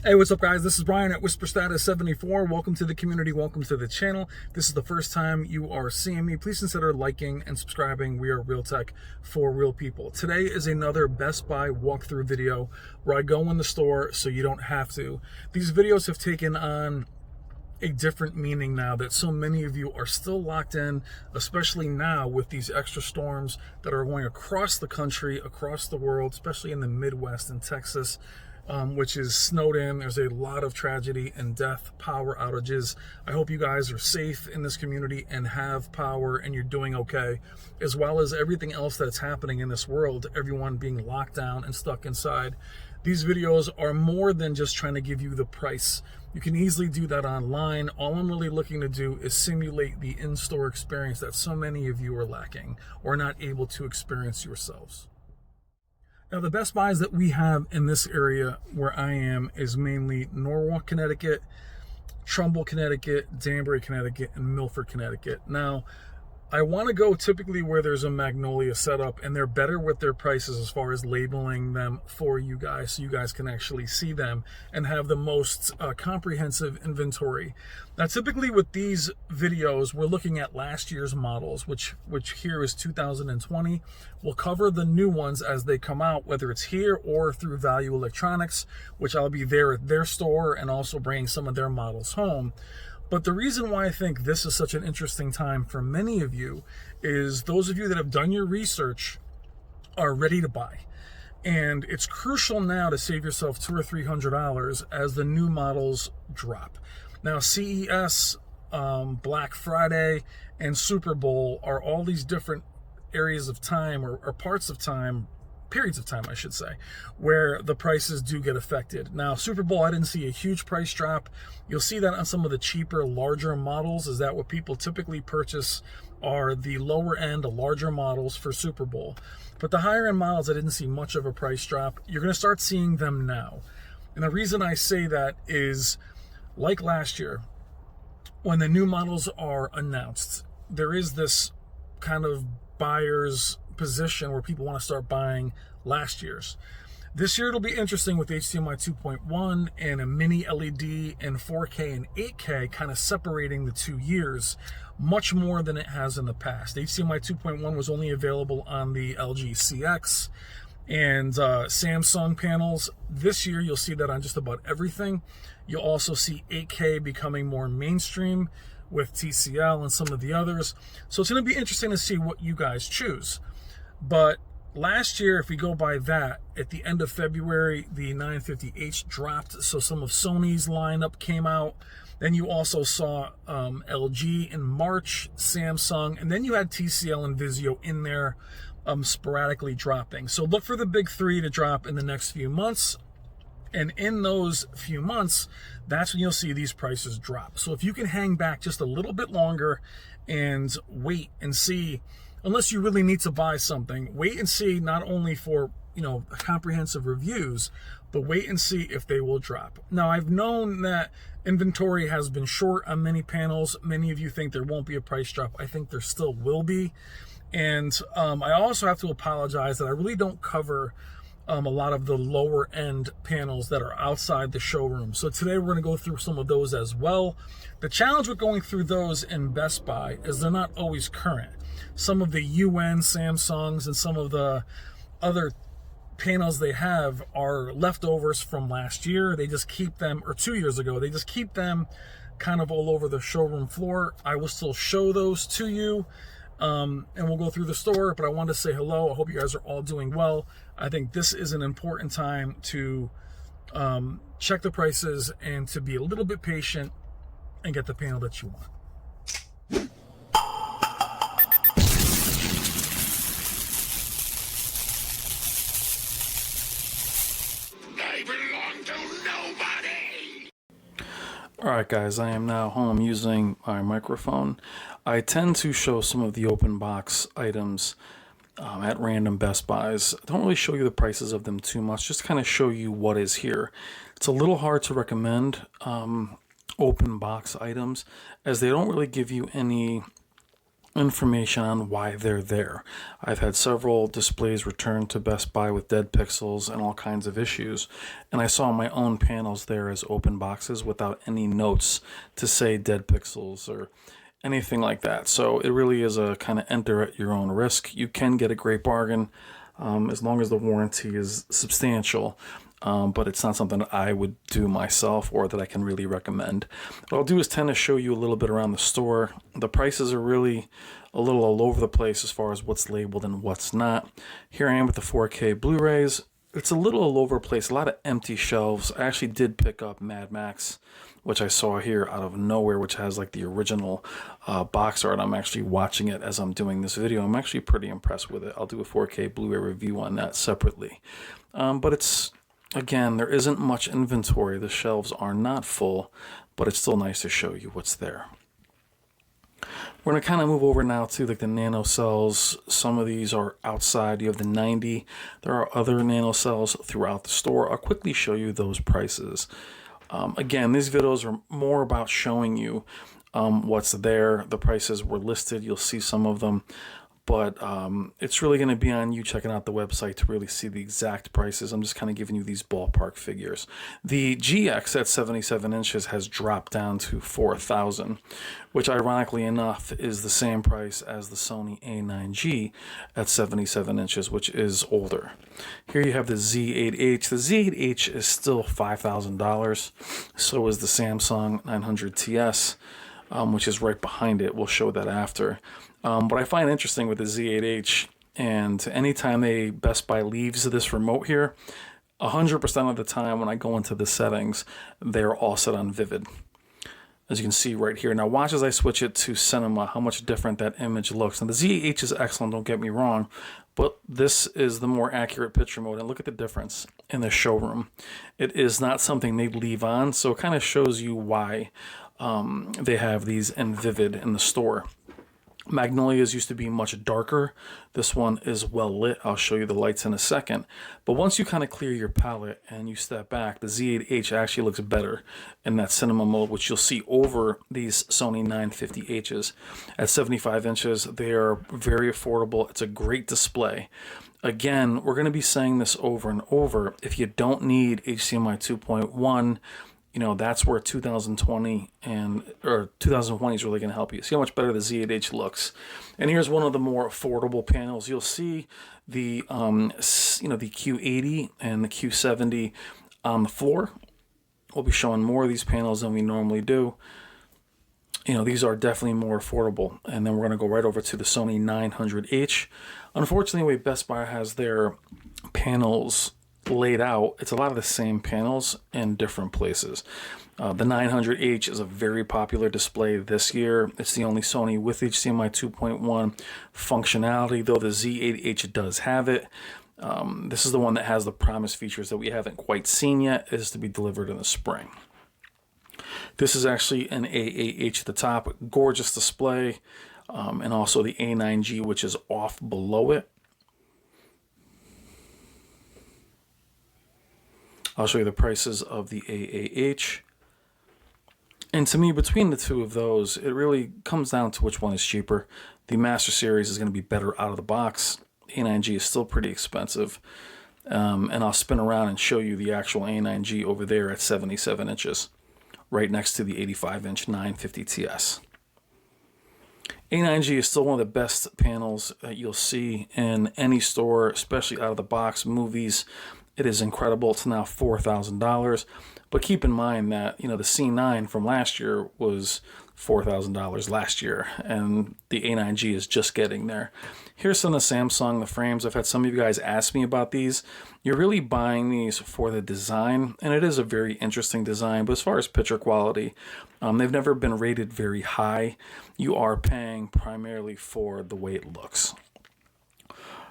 Hey, what's up, guys? This is Brian at Whisper Status 74. Welcome to the community. Welcome to the channel. If this is the first time you are seeing me, please consider liking and subscribing. We are real tech for real people. Today is another Best Buy walkthrough video where I go in the store so you don't have to. These videos have taken on a different meaning now that so many of you are still locked in, especially now with these extra storms that are going across the country, across the world, especially in the Midwest and Texas. Which is snowed in. There's a lot of tragedy and death, power outages. I hope you guys are safe in this community and have power and you're doing okay, as well as everything else that's happening in this world, everyone being locked down and stuck inside. These videos are more than just trying to give you the price. You can easily do that online. All I'm really looking to do is simulate the in-store experience that so many of you are lacking or not able to experience yourselves. Now, the Best Buys that we have in this area where I am is mainly Norwalk, Connecticut, Trumbull, Connecticut, Danbury, Connecticut, and Milford, Connecticut. Now, I want to go typically where there's a Magnolia setup, and they're better with their prices as far as labeling them for you guys so you guys can actually see them and have the most comprehensive inventory. Now, typically with these videos, we're looking at last year's models, which here is 2020. We'll cover the new ones as they come out, whether it's here or through Value Electronics, which I'll be there at their store and also bringing some of their models home. But the reason why I think this is such an interesting time for many of you is those of you that have done your research are ready to buy. And it's crucial now to save yourself $200 or $300 as the new models drop. Now, CES, Black Friday, and Super Bowl are all these different areas of time or parts of time, periods of time, I should say, where the prices do get affected. Now, Super Bowl, I didn't see a huge price drop. You'll see that on some of the cheaper, larger models. Is that what people typically purchase are the lower end, the larger models for Super Bowl. But the higher end models, I didn't see much of a price drop. You're going to start seeing them now. And the reason I say that is, like last year, when the new models are announced, there is this kind of buyer's position where people want to start buying last year's. This year it'll be interesting with HDMI 2.1 and a mini LED and 4K and 8K kind of separating the 2 years much more than it has in the past. HDMI 2.1 was only available on the LG CX and Samsung panels. This year you'll see that on just about everything. You'll also see 8K becoming more mainstream with TCL and some of the others. So it's going to be interesting to see what you guys choose. But last year, if we go by that, at the end of February, the 950H dropped. So some of Sony's lineup came out. Then you also saw LG in March, Samsung, and then you had TCL and Vizio in there sporadically dropping. So look for the big three to drop in the next few months. And in those few months, that's when you'll see these prices drop. So if you can hang back just a little bit longer and wait and see, unless you really need to buy something, wait and see not only for, comprehensive reviews, but wait and see if they will drop. Now, I've known that inventory has been short on many panels. Many of you think there won't be a price drop. I think there still will be. And I also have to apologize that I really don't cover a lot of the lower end panels that are outside the showroom. So today we're going to go through some of those as well. The challenge with going through those in Best Buy is they're not always current. Some of the UN Samsungs and some of the other panels they have are leftovers from last year. They just keep them, or 2 years ago, they just keep them kind of all over the showroom floor. I will still show those to you. And we'll go through the store, but I want to say hello. I hope you guys are all doing well. I think this is an important time to check the prices and to be a little bit patient and get the panel that you want. I belong to nobody! Alright guys, I am now home using my microphone. I tend to show some of the open box items at random Best Buys. I don't really show you the prices of them too much, just kind of show you what is here. It's a little hard to recommend open box items as they don't really give you any information on why they're there. I've had several displays returned to Best Buy with dead pixels and all kinds of issues, and I saw my own panels there as open boxes without any notes to say dead pixels or anything like that. So it really is a kind of enter at your own risk. You can get a great bargain as long as the warranty is substantial. But it's not something that I would do myself or that I can really recommend. What I'll do is tend to show you a little bit around the store. The prices are really a little all over the place as far as what's labeled and what's not. Here I am with the 4K Blu-rays. It's a little all over the place, a lot of empty shelves. I actually did pick up Mad Max, which I saw here out of nowhere, which has like the original box art. I'm actually watching it as I'm doing this video. I'm actually pretty impressed with it. I'll do a 4K Blu-ray review on that separately. But it's, again, there isn't much inventory. The shelves are not full, but it's still nice to show you what's there. We're going to kind of move over now to like the Nanocells. Some of these are outside. You have the 90. There are other Nanocells throughout the store. I'll quickly show you those prices. Again, these videos are more about showing you what's there. The prices were listed. You'll see some of them. But it's really going to be on you checking out the website to really see the exact prices. I'm just kind of giving you these ballpark figures. The GX at 77 inches has dropped down to $4,000, which ironically enough is the same price as the Sony A9G at 77 inches, which is older. Here you have the Z8H. The Z8H is still $5,000. So is the Samsung 900 TS, which is right behind it. We'll show that after. What I find interesting with the Z8H, and anytime a Best Buy leaves this remote here, 100% of the time when I go into the settings, they're all set on Vivid. As you can see right here. Now watch as I switch it to Cinema, how much different that image looks. Now the Z8H is excellent, don't get me wrong, but this is the more accurate picture mode. And look at the difference in the showroom. It is not something they leave on, so it kind of shows you why they have these in Vivid in the store. Magnolias used to be much darker. This one is well lit. I'll show you the lights in a second. But once you kind of clear your palette and you step back, the Z8H actually looks better in that cinema mode, which you'll see over these Sony 950Hs. At 75 inches, they are very affordable. It's a great display. Again, we're going to be saying this over and over. If you don't need HDMI 2.1, you know, that's where 2020 or 2020 is really going to help you. See how much better the Z8H looks. And here's one of the more affordable panels. You'll see the the Q80 and the Q70 on the floor. We'll be showing more of these panels than we normally do. You know, these are definitely more affordable. And then we're going to go right over to the Sony 900H. Unfortunately, the way Best Buy has their panels laid out, it's a lot of the same panels in different places. The 900H is a very popular display this year. It's the only Sony with HDMI 2.1 functionality, though the Z8H does have it. This is the one that has the promised features that we haven't quite seen yet. It is to be delivered in the spring. This is actually an AAH at the top, gorgeous display, and also the A9G, which is off below it. I'll show you the prices of the AAH. And to me, between the two of those, it really comes down to which one is cheaper. The Master Series is going to be better out of the box. A9G is still pretty expensive. And I'll spin around and show you the actual A9G over there at 77 inches, right next to the 85-inch 950 TS. A9G is still one of the best panels that you'll see in any store, especially out of the box, movies. It is incredible. It's now $4,000. But keep in mind that, you know, the C9 from last year was $4,000 last year, and the A9G is just getting there. Here's some of the Samsung, the frames. I've had some of you guys ask me about these. You're really buying these for the design, and it is a very interesting design, but as far as picture quality, they've never been rated very high. You are paying primarily for the way it looks.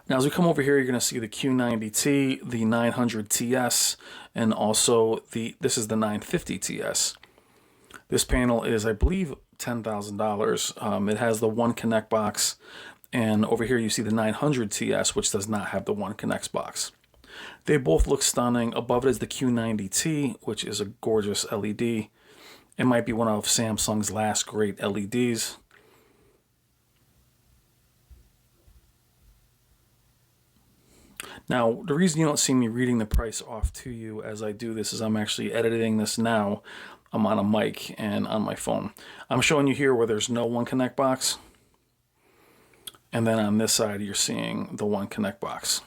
Now, as we come over here, you're going to see the Q90T, the 900 TS, and also this is the 950 TS. This panel is, I believe, $10,000. It has the One Connect box, and over here you see the 900 TS, which does not have the One Connect box. They both look stunning. Above it is the Q90T, which is a gorgeous LED. It might be one of Samsung's last great LEDs. Now, the reason you don't see me reading the price off to you as I do this is I'm actually editing this now. I'm on a mic and on my phone. I'm showing you here where there's no One Connect box. And then on this side, you're seeing the One Connect box,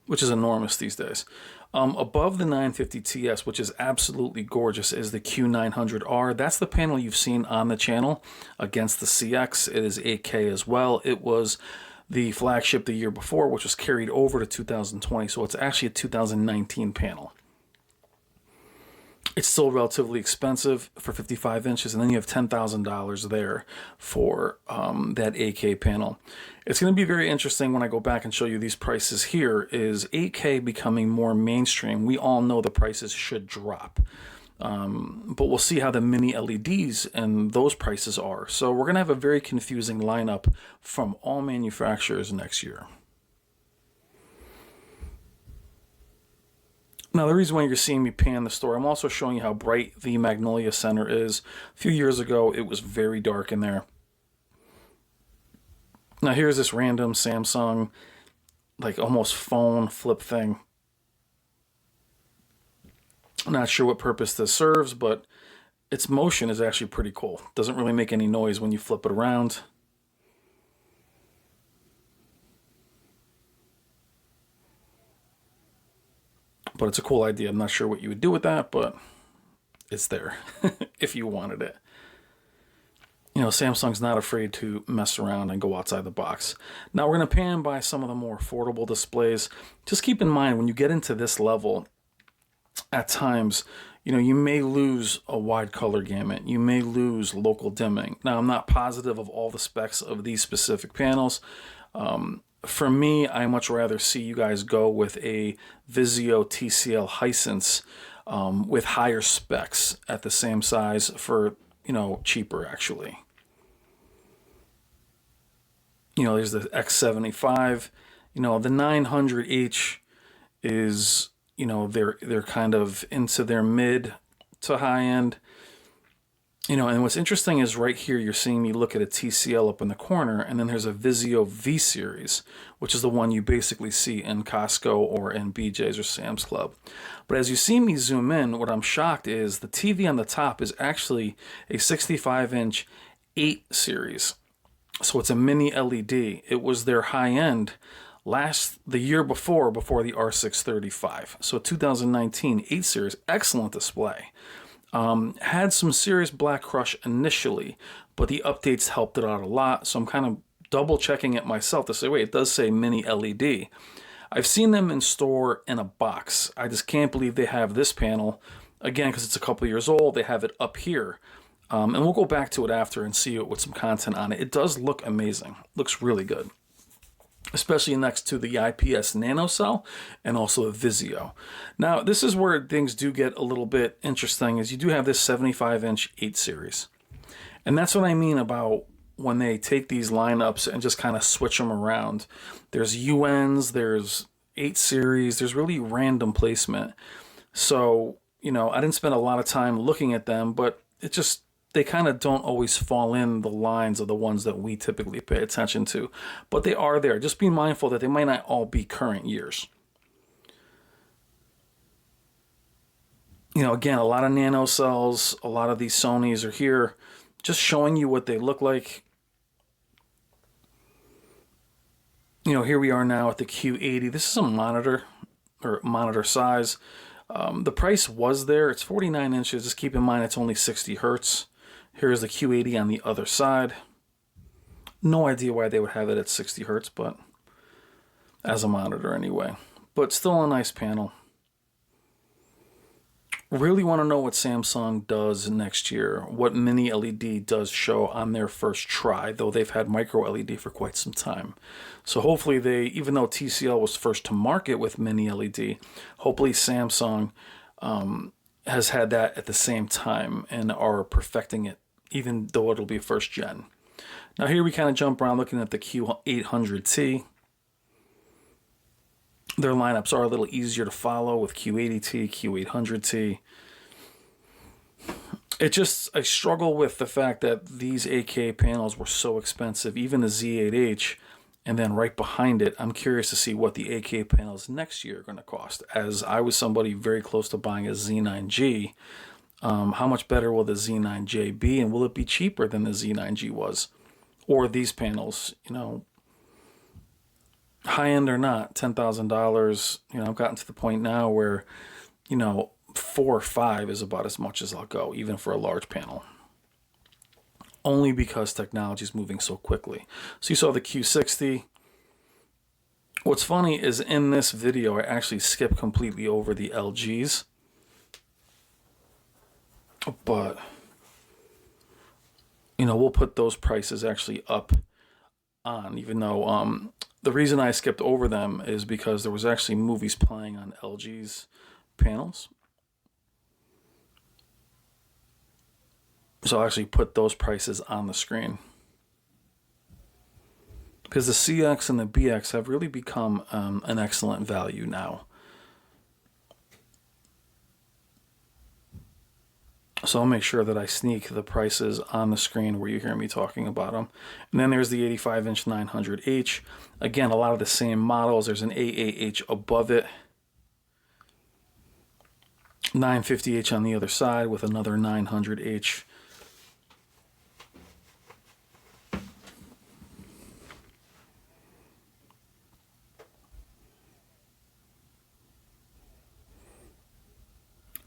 which is enormous these days. Above the 950 TS, which is absolutely gorgeous, is the Q900R. That's the panel you've seen on the channel against the CX. It is 8K as well. It was the flagship the year before, which was carried over to 2020. So it's actually a 2019 panel. It's still relatively expensive for 55 inches, and then you have $10,000 there for that 8K panel. It's going to be very interesting when I go back and show you these prices here. Is 8K becoming more mainstream? We all know the prices should drop. But we'll see how the mini LEDs and those prices are. So we're going to have a very confusing lineup from all manufacturers next year. Now, the reason why you're seeing me pan the store, I'm also showing you how bright the Magnolia Center is. A few years ago, it was very dark in there. Now, here's this random Samsung, like almost phone flip thing. I'm not sure what purpose this serves, but its motion is actually pretty cool. Doesn't really make any noise when you flip it around. But it's a cool idea. I'm not sure what you would do with that, but it's there if you wanted it. You know, Samsung's not afraid to mess around and go outside the box. Now we're going to pan by some of the more affordable displays. Just keep in mind, when you get into this level, at times, you know, you may lose a wide color gamut. You may lose local dimming. Now, I'm not positive of all the specs of these specific panels. For me, I much rather see you guys go with a Vizio TCL Hisense with higher specs at the same size for, you know, cheaper actually. You know, there's the X75. You know, the 900H is, you know, they're kind of into their mid to high end. You know, and what's interesting is right here, you're seeing me look at a TCL up in the corner, and then there's a Vizio V series, which is the one you basically see in Costco or in BJ's or Sam's Club. But as you see me zoom in, what I'm shocked is the TV on the top is actually a 65-inch 8 series. So it's a mini LED. It was their high end the year before the R635. So 2019 8 series, excellent display. Had some serious black crush initially, but the updates helped it out a lot. So I'm kind of double checking it myself to say, wait, it does say mini LED. I've seen them in store in a box. I just can't believe they have this panel. Again, because it's a couple years old, they have it up here. And we'll go back to it after and see it with some content on it. It does look amazing. Looks really good, especially next to the IPS Nanocell and also the Vizio. Now, this is where things do get a little bit interesting, is you do have this 75-inch 8 series. And that's what I mean about when they take these lineups and just kind of switch them around. There's UNs, there's 8 series, there's really random placement. So, you know, I didn't spend a lot of time looking at them, but they kind of don't always fall in the lines of the ones that we typically pay attention to. But they are there. Just be mindful that they might not all be current years. You know, again, a lot of Nanocells, a lot of these Sonys are here, just showing you what they look like. You know, here we are now at the Q80. This is a monitor, or monitor size. The price was there. It's 49 inches. Just keep in mind it's only 60 hertz. Here's the Q80 on the other side. No idea why they would have it at 60 hertz, but as a monitor anyway. But still a nice panel. Really want to know what Samsung does next year, what mini LED does show on their first try, though they've had micro LED for quite some time. So hopefully even though TCL was first to market with mini LED, hopefully Samsung has had that at the same time and are perfecting it, even though it'll be first gen. Now here we kind of jump around looking at the Q800T. Their lineups are a little easier to follow with Q80T, Q800T. I struggle with the fact that these 8K panels were so expensive. Even the Z8H And then right behind it, I'm curious to see what the 8K panels next year are going to cost. As I was somebody very close to buying a Z9G, how much better will the Z9J be? And will it be cheaper than the Z9G was? Or these panels, you know, high end or not, $10,000. You know, I've gotten to the point now where, you know, 4 or 5 is about as much as I'll go, even for a large panel. Only because technology is moving so quickly. So you saw the Q60. What's funny is in this video, I actually skipped completely over the LGs. But, you know, we'll put those prices actually up on, even though the reason I skipped over them is because there was actually movies playing on LG's panels. So I'll actually put those prices on the screen. Because the CX and the BX have really become an excellent value now. So I'll make sure that I sneak the prices on the screen where you hear me talking about them. And then there's the 85-inch 900H. Again, a lot of the same models. There's an AAH above it. 950H on the other side with another 900H.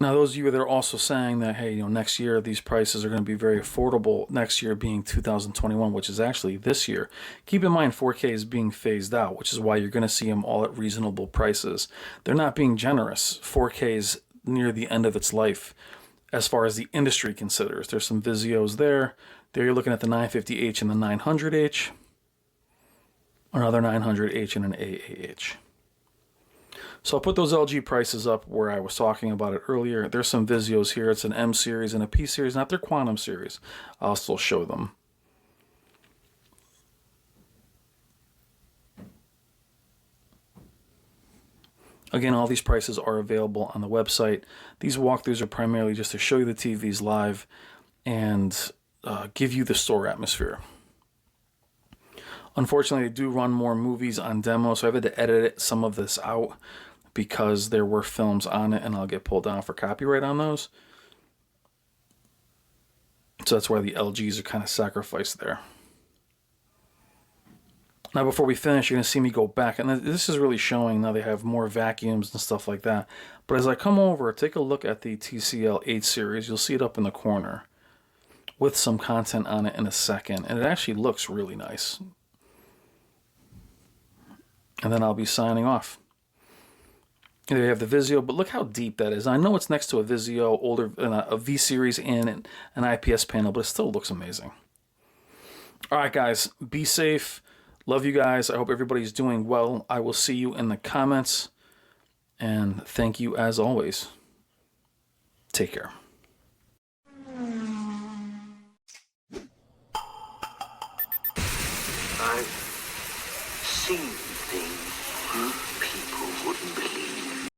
Now, those of you that are also saying that, hey, you know, next year these prices are going to be very affordable, next year being 2021, which is actually this year. Keep in mind 4K is being phased out, which is why you're going to see them all at reasonable prices. They're not being generous. 4K is near the end of its life as far as the industry considers. There's some Vizios there. There you're looking at the 950H and the 900H. Another 900H and an AAH. So I'll put those LG prices up where I was talking about it earlier. There's some Vizios here. It's an M series and a P series, not their Quantum series. I'll still show them. Again, all these prices are available on the website. These walkthroughs are primarily just to show you the TVs live and give you the store atmosphere. Unfortunately, they do run more movies on demo, so I've had to edit some of this out because there were films on it and I'll get pulled down for copyright on those. So that's why the LGs are kind of sacrificed there. Now, before we finish, you're going to see me go back, and this is really showing now they have more vacuums and stuff like that. But as I come over, take a look at the TCL 8 series. You'll see it up in the corner with some content on it in a second, and it actually looks really nice. And then I'll be signing off. There you have the Vizio, but look how deep that is. I know it's next to a Vizio, older, a V series and an IPS panel, but it still looks amazing. All right, guys, be safe. Love you guys. I hope everybody's doing well. I will see you in the comments. And thank you as always. Take care. I've seen things you people wouldn't believe.